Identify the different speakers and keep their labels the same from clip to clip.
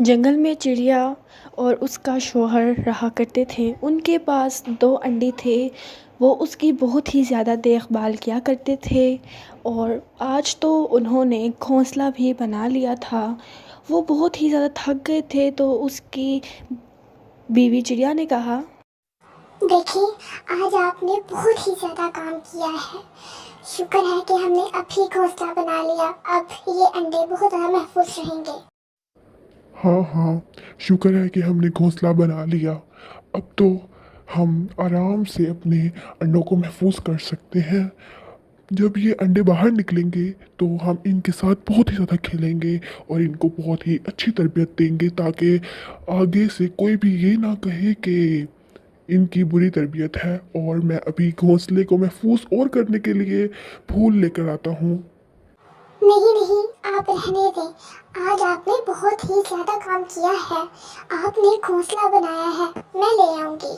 Speaker 1: جنگل میں چڑیا اور اس کا شوہر رہا کرتے تھے۔ ان کے پاس 2 انڈے تھے۔ وہ اس کی بہت ہی زیادہ دیکھ بھال کیا کرتے تھے اور آج تو انہوں نے گھونسلہ بھی بنا لیا تھا۔ وہ بہت ہی زیادہ تھک گئے تھے تو اس کی بیوی چڑیا نے کہا،
Speaker 2: دیکھیں، آج آپ نے بہت ہی زیادہ کام کیا ہے۔ شکر ہے کہ ہم نے اب ہی گھونسلہ بنا لیا۔ اب یہ انڈے بہت زیادہ محفوظ رہیں گے۔
Speaker 3: ہاں ہاں، شکر ہے کہ ہم نے گھونسلہ بنا لیا۔ اب تو ہم آرام سے اپنے انڈوں کو محفوظ کر سکتے ہیں۔ جب یہ انڈے باہر نکلیں گے تو ہم ان کے ساتھ بہت ہی زیادہ کھیلیں گے اور ان کو بہت ہی اچھی تربیت دیں گے تاکہ آگے سے کوئی بھی یہ نہ کہے کہ ان کی بری تربیت ہے۔ اور میں ابھی گھونسلے کو محفوظ اور کرنے کے لیے پھول لے کر آتا ہوں۔
Speaker 2: نہیں نہیں، آپ رہنے دیں۔ آج آپ نے بہت ہی زیادہ کام کیا ہے۔ آپ نے گھونسلہ بنایا ہے، میں لے آؤں گی۔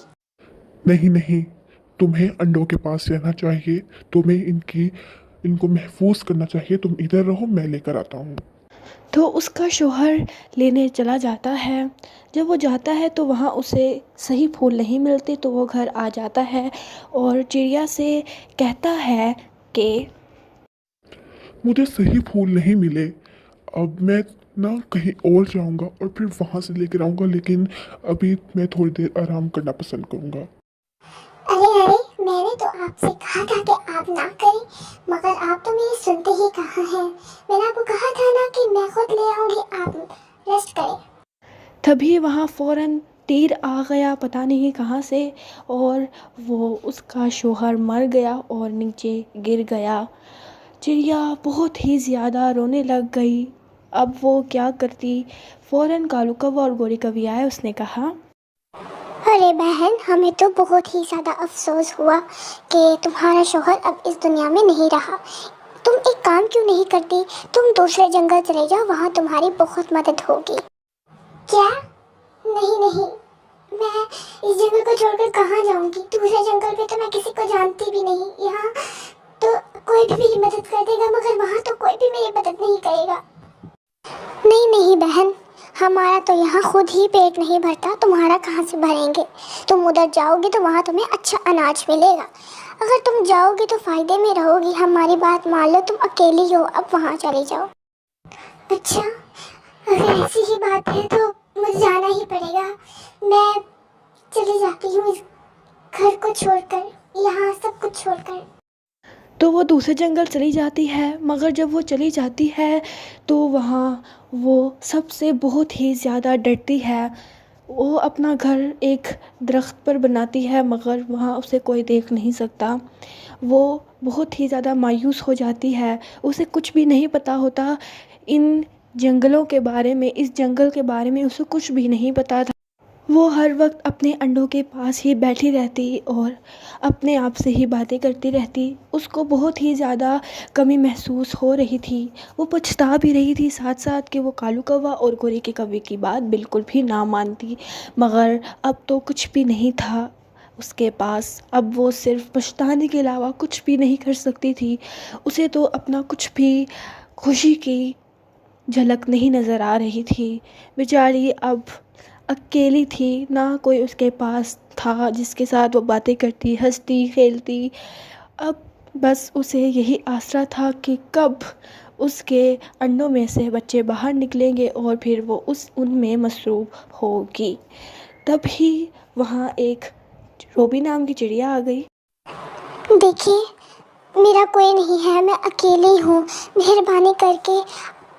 Speaker 3: نہیں نہیں، تمہیں انڈوں کے پاس رہنا چاہیے، تمہیں ان کو محفوظ کرنا چاہیے۔ تم ادھر رہو، میں لے کر آتا ہوں۔
Speaker 1: تو اس کا شوہر لینے چلا جاتا ہے۔ جب وہ جاتا ہے تو وہاں اسے صحیح پھول نہیں ملتے تو وہ گھر آ جاتا ہے اور چڑیا سے کہتا ہے کہ
Speaker 3: مجھے صحیح پھول نہیں ملے، اب میں نہ کہیں اور جاؤں گا اور پھر وہاں سے لے کر آؤں گا، لیکن ابھی میں تھوڑی دیر آرام کرنا پسند کروں گا۔
Speaker 2: ارے ارے، میں نے تو آپ سے کہا تھا کہ آپ نہ کریں، مگر آپ تو میری سنتے ہی کہاں ہیں۔ میں نے آپ کو کہا تھا نا کہ میں خود لے آؤں گی، آپ ریسٹ کریں۔
Speaker 1: تبھی وہاں فوراً تیر آ گیا پتہ نہیں کہاں سے اور وہ اس کا شوہر مر گیا اور نیچے گر گیا۔ چڑیا بہت ہی زیادہ رونے لگ گئی۔ اب وہ کیا کرتی؟ فوراً کالو کوا اور گوری کوی آئے۔ اس نے کہا،
Speaker 2: ارے بہن، ہمیں تو بہت ہی زیادہ افسوس ہوا کہ تمہارا شوہر اب اس دنیا میں نہیں رہا۔ تم ایک کام کیوں نہیں کرتی؟ تم دوسرے جنگل چلے جاؤ، وہاں تمہاری بہت مدد ہوگی۔ کیا؟ نہیں نہیں، میں اس جنگل کو چھوڑ کر کہاں جاؤں گی؟ دوسرے جنگل پہ تو میں کسی کو جانتی بھی نہیں، یہاں تو کوئی بھی میری مدد کر دے گا مگر وہاں تو کوئی بھی میری مدد نہیں کرے گا۔ نہیں نہیں بہن، ہمارا تو یہاں خود ہی پیٹ نہیں بھرتا، تمہارا کہاں سے بھریں گے؟ تم ادھر جاؤ گی تو وہاں تمہیں اچھا اناج ملے گا۔ اگر تم جاؤ گی تو فائدے میں رہو گی، ہماری بات مان لو، تم اکیلی ہو، اب وہاں چلے جاؤ۔ اچھا، اگر ایسی ہی بات ہے تو مجھے جانا ہی پڑے گا۔ میں چلی جاتی ہوں اس گھر کو چھوڑ کر، یہاں سب کچھ چھوڑ کر۔
Speaker 1: تو وہ دوسرے جنگل چلی جاتی ہے، مگر جب وہ چلی جاتی ہے تو وہاں وہ سب سے بہت ہی زیادہ ڈرتی ہے۔ وہ اپنا گھر ایک درخت پر بناتی ہے مگر وہاں اسے کوئی دیکھ نہیں سکتا۔ وہ بہت ہی زیادہ مایوس ہو جاتی ہے، اسے کچھ بھی نہیں پتہ ہوتا ان جنگلوں کے بارے میں، اس جنگل کے بارے میں اسے کچھ بھی نہیں پتہ تھا۔ وہ ہر وقت اپنے انڈوں کے پاس ہی بیٹھی رہتی اور اپنے آپ سے ہی باتیں کرتی رہتی۔ اس کو بہت ہی زیادہ کمی محسوس ہو رہی تھی۔ وہ پچھتا بھی رہی تھی ساتھ ساتھ کہ وہ کالو کوا اور گوری کے کوی کی بات بالکل بھی نہ مانتی، مگر اب تو کچھ بھی نہیں تھا اس کے پاس۔ اب وہ صرف پچھتانے کے علاوہ کچھ بھی نہیں کر سکتی تھی۔ اسے تو اپنا کچھ بھی خوشی کی جھلک نہیں نظر آ رہی تھی۔ بیچاری اب اکیلی تھی، نہ کوئی اس کے پاس تھا جس کے ساتھ وہ باتیں کرتی، ہنستی کھیلتی۔ اب بس اسے یہی آسرا تھا کہ کب اس کے انڈوں میں سے بچے باہر نکلیں گے اور پھر وہ ان میں مصروف ہوگی۔ تب ہی وہاں ایک روبی نام کی چڑیا آ گئی۔
Speaker 2: دیکھیے، میرا کوئی نہیں ہے، میں اکیلی ہوں، مہربانی کر کے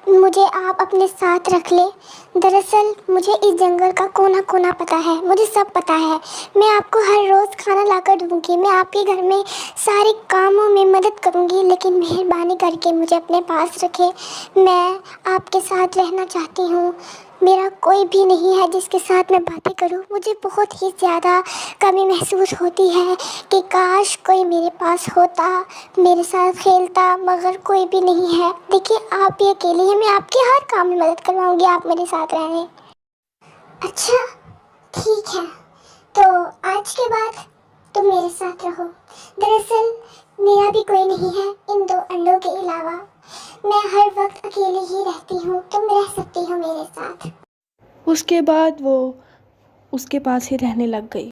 Speaker 2: مجھے آپ اپنے ساتھ رکھ لیں۔ دراصل مجھے اس جنگل کا کونا کونا پتہ ہے، مجھے سب پتہ ہے۔ میں آپ کو ہر روز کھانا لا کر دوں گی، میں آپ کے گھر میں سارے کاموں میں مدد کروں گی، لیکن مہربانی کر کے مجھے اپنے پاس رکھیں۔ میں آپ کے ساتھ رہنا چاہتی ہوں، میرا کوئی بھی نہیں ہے جس کے ساتھ میں باتیں کروں۔ مجھے بہت ہی زیادہ کمی محسوس ہوتی ہے کہ کاش کوئی میرے پاس ہوتا، میرے ساتھ کھیلتا، مگر کوئی بھی نہیں ہے۔ دیکھیے، آپ بھی اکیلی ہیں، میں آپ کے ہر کام میں مدد کرواؤں گی، آپ میرے ساتھ رہیں۔ اچھا، ٹھیک ہے، تو آج کے بعد تم میرے ساتھ رہو۔ دراصل میرا بھی کوئی نہیں ہے ان 2 انڈوں کے علاوہ، میں ہر وقت اکیلی ہی رہتی ہوں، تم رہ سکتی ہو میرے ساتھ۔
Speaker 1: اس کے بعد وہ اس کے پاس ہی رہنے لگ گئی۔